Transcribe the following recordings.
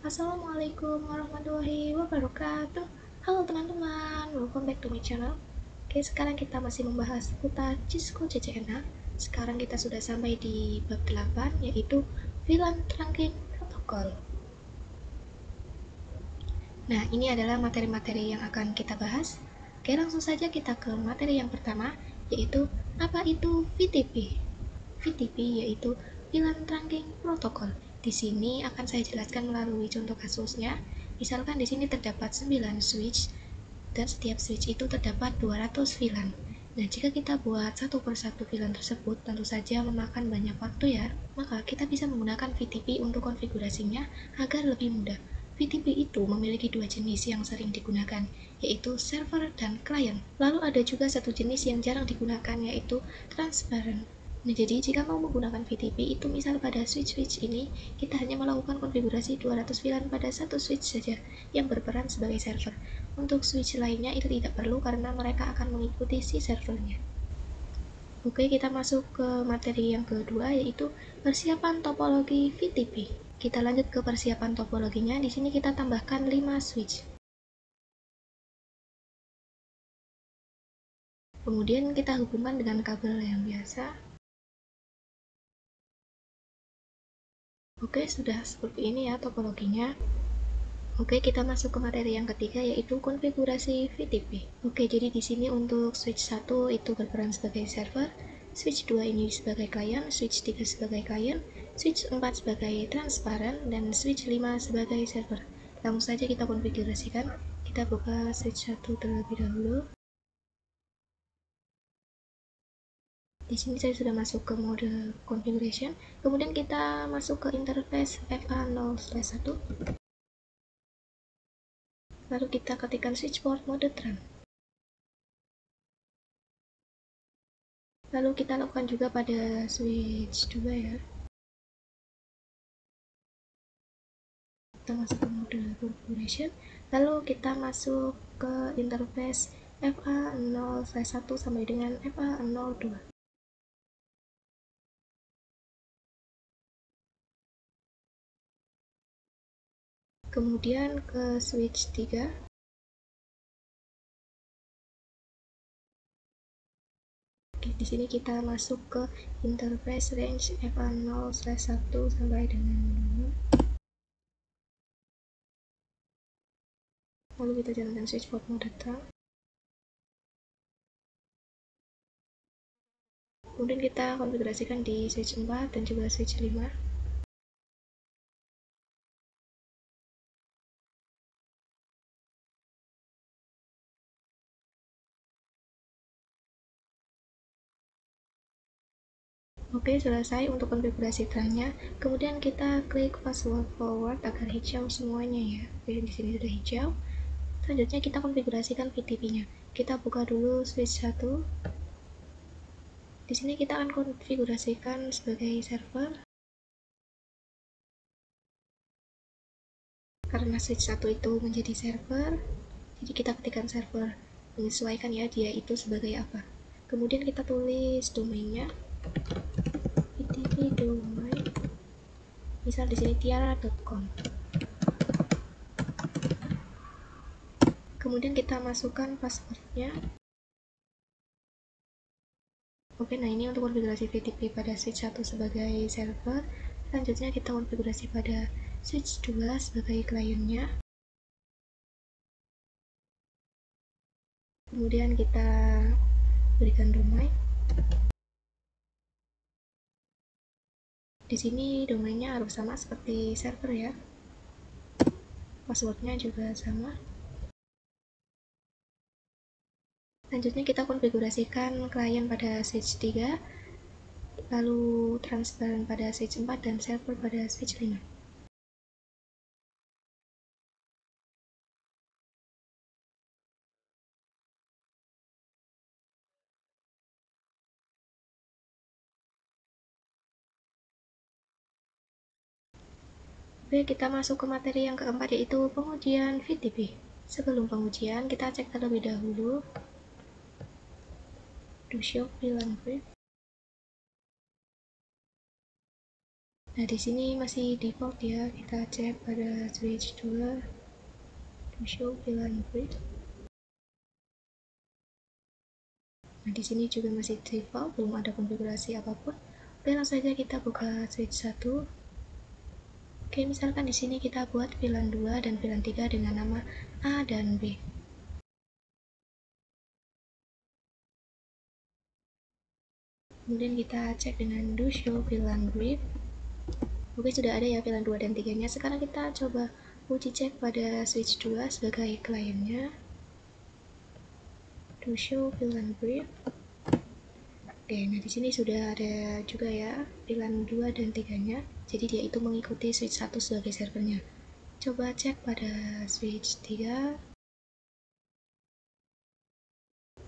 Assalamualaikum warahmatullahi wabarakatuh. Halo teman-teman, welcome back to my channel. Oke, sekarang kita masih membahas seputar Cisco CCNA. Sekarang kita sudah sampai di bab 8, yaitu VLAN Trunking Protocol. Nah, ini adalah materi-materi yang akan kita bahas. Oke, langsung saja kita ke materi yang pertama, yaitu apa itu VTP. VTP yaitu VLAN Trunking Protocol. Di sini akan saya jelaskan melalui contoh kasusnya. Misalkan di sini terdapat 9 switch dan setiap switch itu terdapat 200 VLAN. Nah, jika kita buat satu persatu VLAN tersebut tentu saja memakan banyak waktu ya. Maka kita bisa menggunakan VTP untuk konfigurasinya agar lebih mudah. VTP itu memiliki dua jenis yang sering digunakan, yaitu server dan client. Lalu ada juga satu jenis yang jarang digunakan, yaitu transparent. Nah, jadi jika mau menggunakan VTP itu misal pada switch ini, kita hanya melakukan konfigurasi 200 VLAN pada satu switch saja yang berperan sebagai server. Untuk switch lainnya itu tidak perlu karena mereka akan mengikuti si servernya. Oke, kita masuk ke materi yang kedua, yaitu persiapan topologi VTP. Kita lanjut ke persiapan topologinya. Di sini kita tambahkan 5 switch. Kemudian kita hubungkan dengan kabel yang biasa. Oke, sudah seperti ini ya topologinya. Oke, kita masuk ke materi yang ketiga, yaitu konfigurasi VTP. Oke, jadi di sini untuk switch 1 itu berperan sebagai server, switch 2 ini sebagai client, switch 3 sebagai client, switch 4 sebagai transparent, dan switch 5 sebagai server. Langsung saja kita konfigurasikan. Kita buka switch 1 terlebih dahulu. Di sini saya sudah masuk ke mode configuration, kemudian kita masuk ke interface FA0/1, lalu kita ketikkan switch port mode tran. Lalu kita lakukan juga pada switch 2 ya. Kita masuk ke mode configuration, lalu kita masuk ke interface FA0/1 sampai dengan FA02. Kemudian ke switch 3. Oke, di sini kita masuk ke interface range FA0/1 sampai dengan 2. Lalu kita jalankan switch port mode tran. Kemudian kita konfigurasikan di switch 4 dan juga switch 5. Oke, selesai untuk konfigurasi tran-nya. Kemudian kita klik password forward agar hijau semuanya ya. Oke, di sini sudah hijau. Selanjutnya kita konfigurasikan VTP-nya. Kita buka dulu switch 1. Di sini kita akan konfigurasikan sebagai server. Karena switch 1 itu menjadi server, jadi kita ketikkan server, menyesuaikan ya dia itu sebagai apa. Kemudian kita tulis domainnya. VTP domain, misal di sini tiara.com. Kemudian kita masukkan passwordnya. Oke, nah ini untuk konfigurasi VTP pada switch 1 sebagai server. Selanjutnya kita konfigurasi pada switch 2 sebagai kliennya. Kemudian kita berikan domain. Di sini domainnya harus sama seperti server ya. Passwordnya juga sama. Selanjutnya kita konfigurasikan klien pada switch 3, lalu transparent pada switch 4, dan server pada switch 5. Oke, kita masuk ke materi yang keempat, yaitu pengujian VTP. Sebelum pengujian, kita cek terlebih dahulu do show VLAN brief. Nah, di sini masih default ya. Kita cek pada switch 2 do show VLAN brief. Nah, di sini juga masih default, belum ada konfigurasi apapun. Oke, langsung saja kita buka switch 1. Oke, misalkan di sini kita buat VLAN 2 dan VLAN 3 dengan nama A dan B. Kemudian kita cek dengan do show VLAN brief. Oke, sudah ada ya VLAN 2 dan 3-nya. Sekarang kita coba uji cek pada switch 2 sebagai kliennya. Do show VLAN brief. Oke, nah di sini sudah ada juga ya VLAN 2 dan 3-nya. Jadi dia itu mengikuti switch 1 sebagai servernya. Coba cek pada switch 3.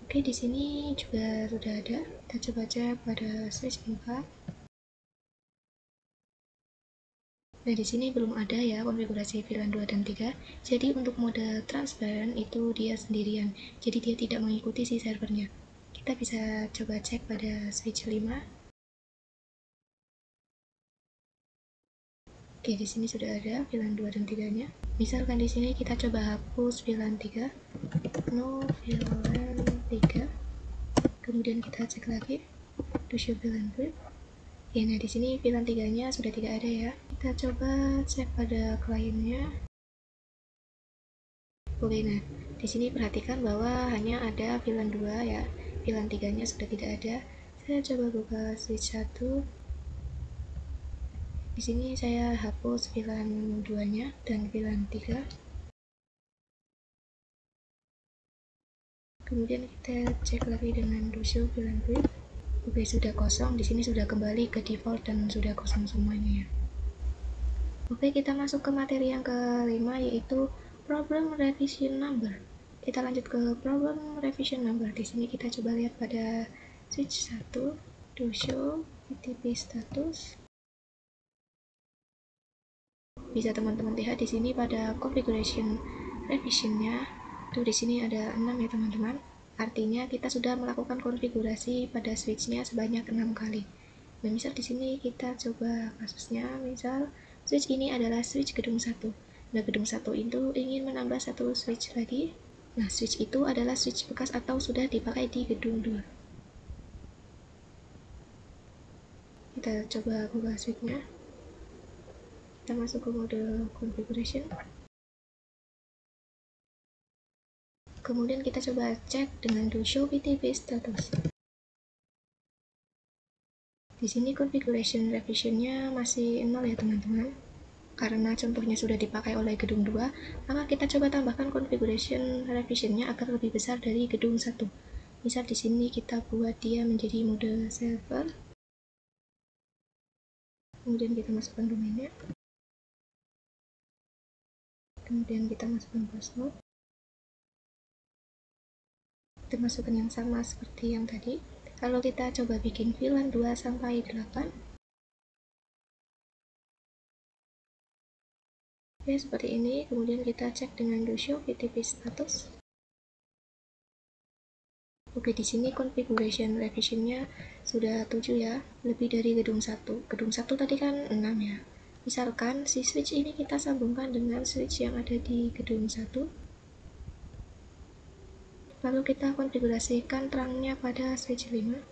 Oke, di sini juga sudah ada. Kita coba cek pada switch 4. Nah, di sini belum ada ya konfigurasi VLAN 2 dan 3. Jadi untuk mode transparent itu dia sendirian. Jadi dia tidak mengikuti si servernya. Kita bisa coba cek pada switch 5. Oke, di sini sudah ada VLAN 2 dan 3-nya. Misalkan di sini kita coba hapus VLAN 3. No VLAN 3. Kemudian kita cek lagi do show VLAN brief. Oke, nah di sini VLAN 3-nya sudah tidak ada ya. Kita coba cek pada kliennya. Oke, nah di sini perhatikan bahwa hanya ada VLAN 2 ya. VLAN 3-nya sudah tidak ada. Saya coba buka switch 1. Di sini saya hapus VLAN 2-nya dan VLAN 3. Kemudian kita cek lagi dengan do show VLAN brief. Oke, sudah kosong. Di sini sudah kembali ke default dan sudah kosong semuanya ya. Oke, kita masuk ke materi yang kelima, yaitu problem revision number. Kita lanjut ke problem revision number. Di sini kita coba lihat pada switch 1 do show VTP status. Bisa teman-teman lihat di sini pada configuration revisionnya. Tuh di sini ada 6 ya teman-teman. Artinya kita sudah melakukan konfigurasi pada switchnya sebanyak 6 kali. Nah, misal di sini kita coba kasusnya, misal switch ini adalah switch gedung 1. Nah, gedung 1 itu ingin menambah satu switch lagi. Nah, switch itu adalah switch bekas atau sudah dipakai di gedung 2. Kita coba buka switchnya. Kita masuk ke mode configuration. Kemudian kita coba cek dengan do show VTP status. Di sini configuration revisionnya masih 0 ya teman-teman. Karena contohnya sudah dipakai oleh gedung 2, maka kita coba tambahkan configuration revisionnya agar lebih besar dari gedung 1. Misal di sini kita buat dia menjadi mode server. Kemudian kita masukkan domainnya. Kemudian kita masukkan password. Kita masukkan yang sama seperti yang tadi. Kalau kita coba bikin VLAN 2 sampai 8. Oke, seperti ini. Kemudian kita cek dengan do show VTP status. Oke, di sini configuration revisionnya sudah 7 ya, lebih dari gedung 1. Gedung 1 tadi kan 6 ya. Misalkan si switch ini kita sambungkan dengan switch yang ada di gedung 1. Lalu kita konfigurasikan terangnya pada switch 5.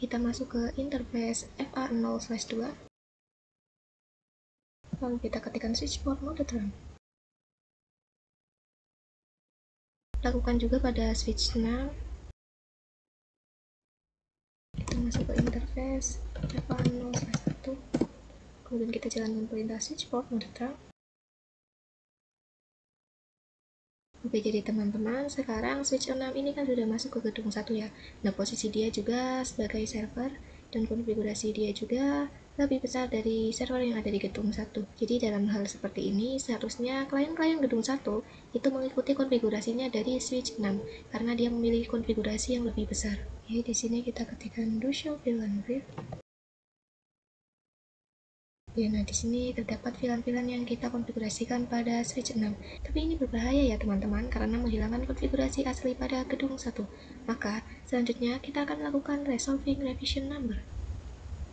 Kita masuk ke interface FA0/2. Lalu kita ketikkan switch port mode terang. Lakukan juga pada switch 6. Kita masuk ke interface FA0/1. Kemudian kita jalankan perintah switch port mode terang. Oke, jadi teman-teman, sekarang switch 6 ini kan sudah masuk ke gedung 1 ya. Nah, posisi dia juga sebagai server dan konfigurasi dia juga lebih besar dari server yang ada di gedung 1. Jadi dalam hal seperti ini, seharusnya klien-klien gedung 1 itu mengikuti konfigurasinya dari switch 6 karena dia memiliki konfigurasi yang lebih besar. Oke, di sini kita ketikkan do show VLAN brief. Ya, nah di sini terdapat VLAN-VLAN yang kita konfigurasikan pada switch 6. Tapi ini berbahaya ya teman-teman, karena menghilangkan konfigurasi asli pada gedung 1. Maka, selanjutnya kita akan melakukan resolving revision number.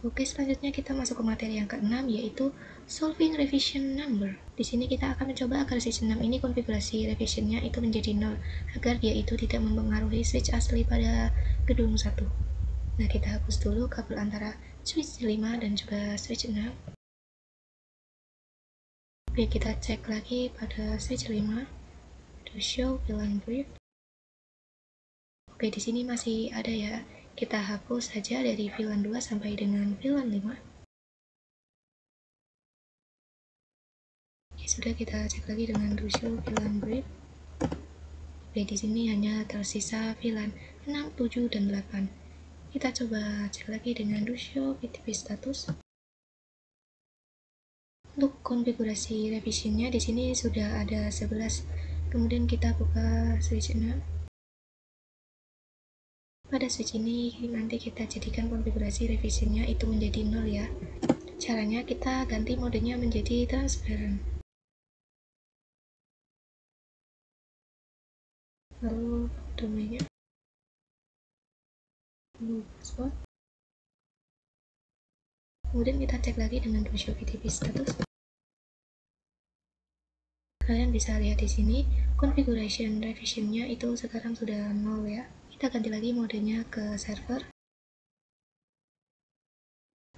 Oke, selanjutnya kita masuk ke materi yang ke-6, yaitu solving revision number. Di sini kita akan mencoba agar switch 6 ini konfigurasi revisionnya itu menjadi 0, agar dia itu tidak mempengaruhi switch asli pada gedung 1. Nah, kita hapus dulu kabel antara switch 5 dan juga switch 6. Oke, kita cek lagi pada switch 5 to show VLAN brief. Oke, di sini masih ada ya. Kita hapus saja dari VLAN 2 sampai dengan VLAN 5. Oke, sudah, kita cek lagi dengan to show VLAN brief. Oke, di sini hanya tersisa VLAN 6, 7, dan 8. Kita coba cek lagi dengan to show VTP status. Untuk konfigurasi revisionnya di sini sudah ada 11. Kemudian kita buka switch 6. Pada switch ini nanti kita jadikan konfigurasi revisionnya itu menjadi 0 ya. Caranya kita ganti modenya menjadi transparent. Lalu domainnya, lalu password. Kemudian kita cek lagi dengan show VTP status. Kalian bisa lihat di sini configuration revisionnya itu sekarang sudah 0 ya. Kita ganti lagi modenya ke server.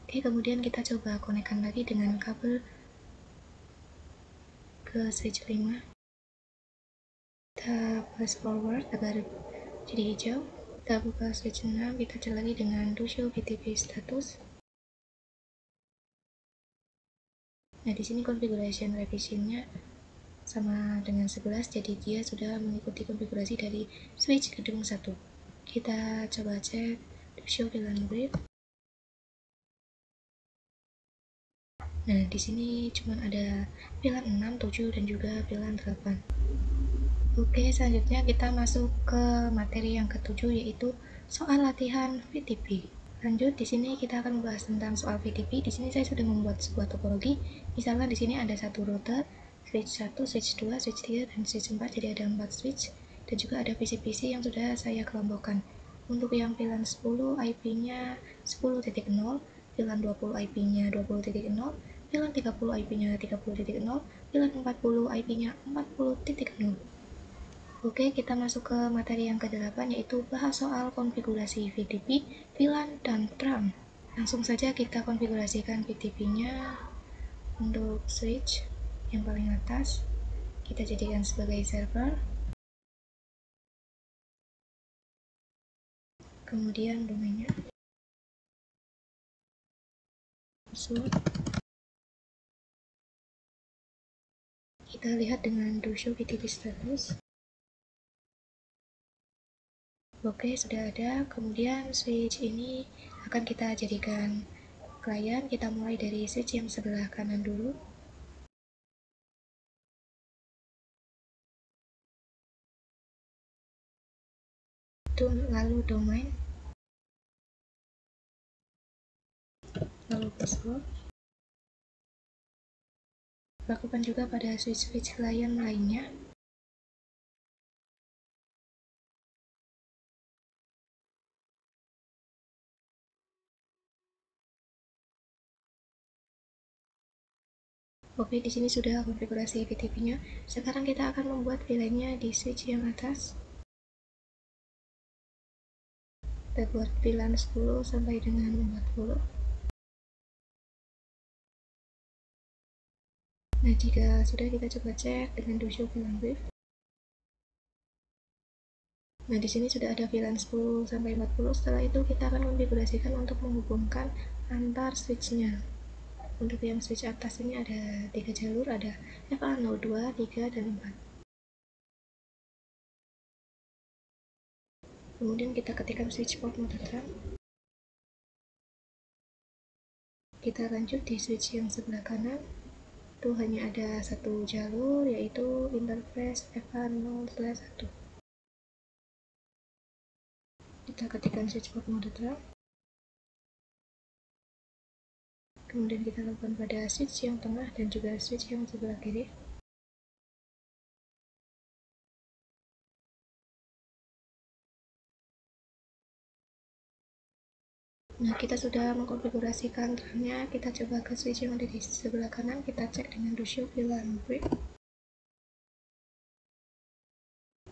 Oke, kemudian kita coba konekkan lagi dengan kabel ke switch 5. Kita fast forward agar jadi hijau. Kita buka switch 6, kita cek lagi dengan show VTP status. Nah, di sini configuration revisionnya sama dengan 11, jadi dia sudah mengikuti konfigurasi dari switch gedung 1. Kita coba cek show VLAN brief. Nah, di sini cuma ada VLAN 6, 7, dan juga VLAN 8. Oke, selanjutnya kita masuk ke materi yang ke-7, yaitu soal latihan VTP. Lanjut, di sini kita akan membahas tentang soal VTP. Di sini saya sudah membuat sebuah topologi. Misalnya di sini ada satu router, switch 1, switch 2, switch 3, dan switch 4, jadi ada 4 switch. Dan juga ada PC-PC yang sudah saya kelompokkan. Untuk yang VLAN 10, IP-nya 10.0, VLAN 20 IP-nya 20.0, VLAN 30 IP-nya 30.0, VLAN 40 IP-nya 40.0. Oke, kita masuk ke materi yang ke-8, yaitu bahas soal konfigurasi VTP, VLAN, dan trunk. Langsung saja kita konfigurasikan VTP-nya. Untuk switch yang paling atas, kita jadikan sebagai server. Kemudian domainnya, password. Kita lihat dengan show VTP status. Oke, sudah ada. Kemudian switch ini akan kita jadikan klien. Kita mulai dari switch yang sebelah kanan dulu. Lalu domain, lalu password. Lakukan juga pada switch-switch klien lainnya. Oke, di sini sudah konfigurasi VTP-nya. Sekarang kita akan membuat VLAN-nya di switch yang atas. Kita buat VLAN 10 sampai dengan 40. Nah, jika sudah, kita coba cek dengan show VLAN brief. Nah, di sini sudah ada VLAN 10 sampai 40. Setelah itu kita akan konfigurasikan untuk menghubungkan antar switch-nya. Untuk yang switch atas ini ada 3 jalur, ada FA02, 3, dan 4. Kemudian kita ketikkan switch port mode terang. Kita lanjut di switch yang sebelah kanan. Itu hanya ada satu jalur, yaitu interface FA0/1. Kita ketikkan switch port mode terang. kemudian kita lakukan pada switch yang tengah dan juga switch yang sebelah kiri. Nah, kita sudah mengkonfigurasikan RAM-nya. Kita coba ke switch yang ada di sebelah kanan, kita cek dengan Rusio VLAN brick.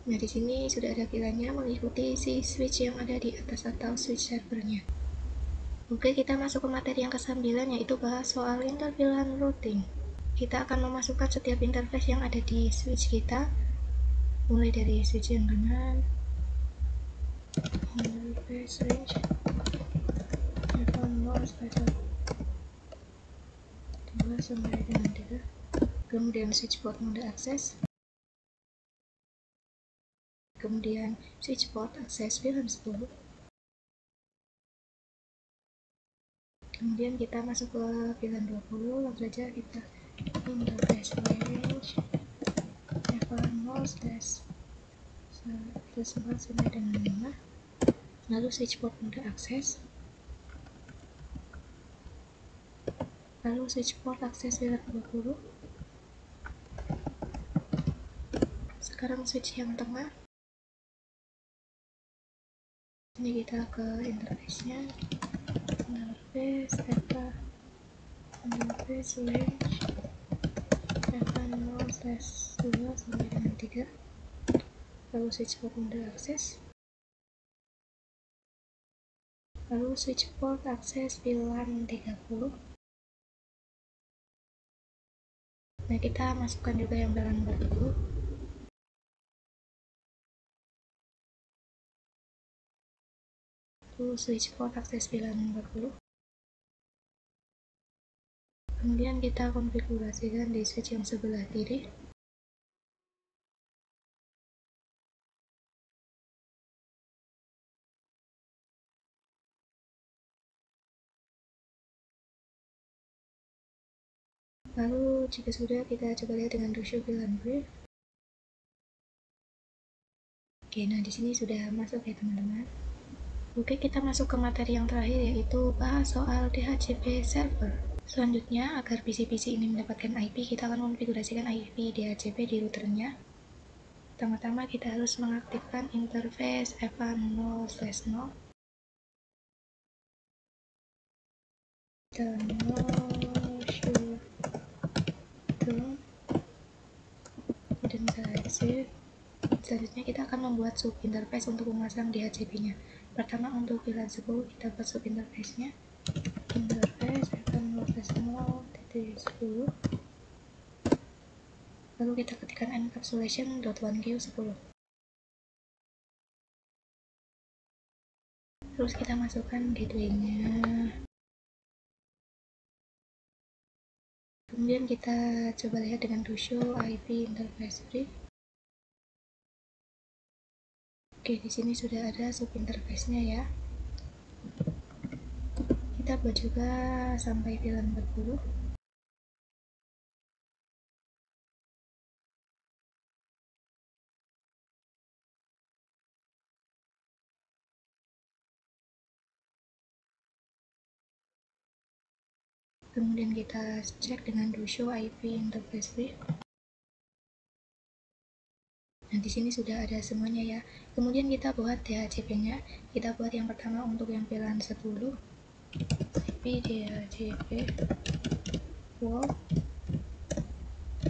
Nah, di sini sudah ada VLAN-nya mengikuti si switch yang ada di atas atau switch servernya. Oke, kita masuk ke materi yang ke-9, yaitu bahas soal inter-VLAN routing. Kita akan memasukkan setiap interface yang ada di switch kita, mulai dari switch yang kanan, interface range, sampai dengan 3, kemudian switch port mode akses, kemudian switch port akses VLAN 10, kemudian kita masuk ke VLAN 20, langsung saja kita interface range F0/4 sampai dengan 5, lalu switch port mode akses, lalu switch port akses VLAN 20. Sekarang switch yang tengah, ini kita ke interface-nya, interface range F0/2 sampai dengan 3, lalu switch port mode akses, lalu switch port akses VLAN 30. Nah, kita masukkan juga yang VLAN 40, lalu switch port akses VLAN 40. Kemudian kita konfigurasikan di switch yang sebelah kiri. Lalu jika sudah, kita coba lihat dengan Rusio VLAN brief. Oke, nah di sini sudah masuk ya teman-teman. Oke, kita masuk ke materi yang terakhir, yaitu bahas soal DHCP server. Selanjutnya, agar PC-PC ini mendapatkan IP, kita akan konfigurasikan IP DHCP di routernya. Pertama-tama kita harus mengaktifkan interface F0/0. Dan kita exit. Selanjutnya kita akan membuat sub interface untuk memasang DHCP-nya. Pertama, untuk VLAN 10 kita buat sub interface-nya, interface F0/0.10, lalu kita ketikkan encapsulation.1q10. Terus kita masukkan gateway-nya. Kemudian kita coba lihat dengan Rusio IP interface brief. Oke, di sini sudah ada sub interface-nya ya. Kita buat juga sampai VLAN 40. Kemudian kita cek dengan Rusio IP interface brief. Nah, di sini sudah ada semuanya ya. Kemudian kita buat DHCP-nya. Kita buat yang pertama untuk yang VLAN 10, IP DHCP world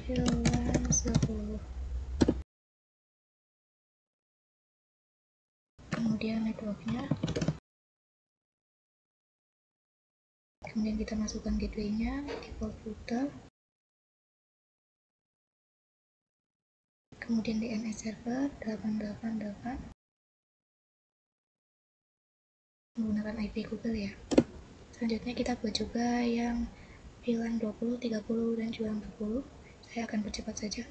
VLAN 10. Kemudian networknya. Kemudian kita masukkan gateway-nya, default router. Kemudian DNS server 888 menggunakan IP Google ya. Selanjutnya kita buat juga yang VLAN 20, 30, dan juga 40. Saya akan percepat saja.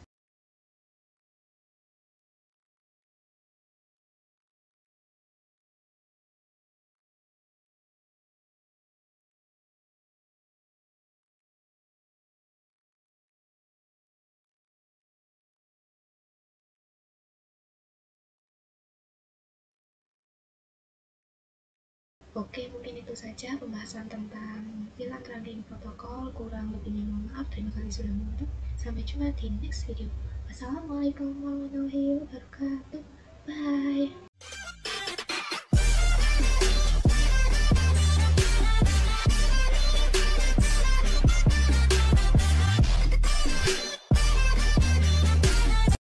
Oke, mungkin itu saja pembahasan tentang VLAN trunking protokol. Kurang lebihnya mohon maaf. Terima kasih sudah menonton. Sampai jumpa di next video. Wassalamualaikum warahmatullahi wabarakatuh. Bye.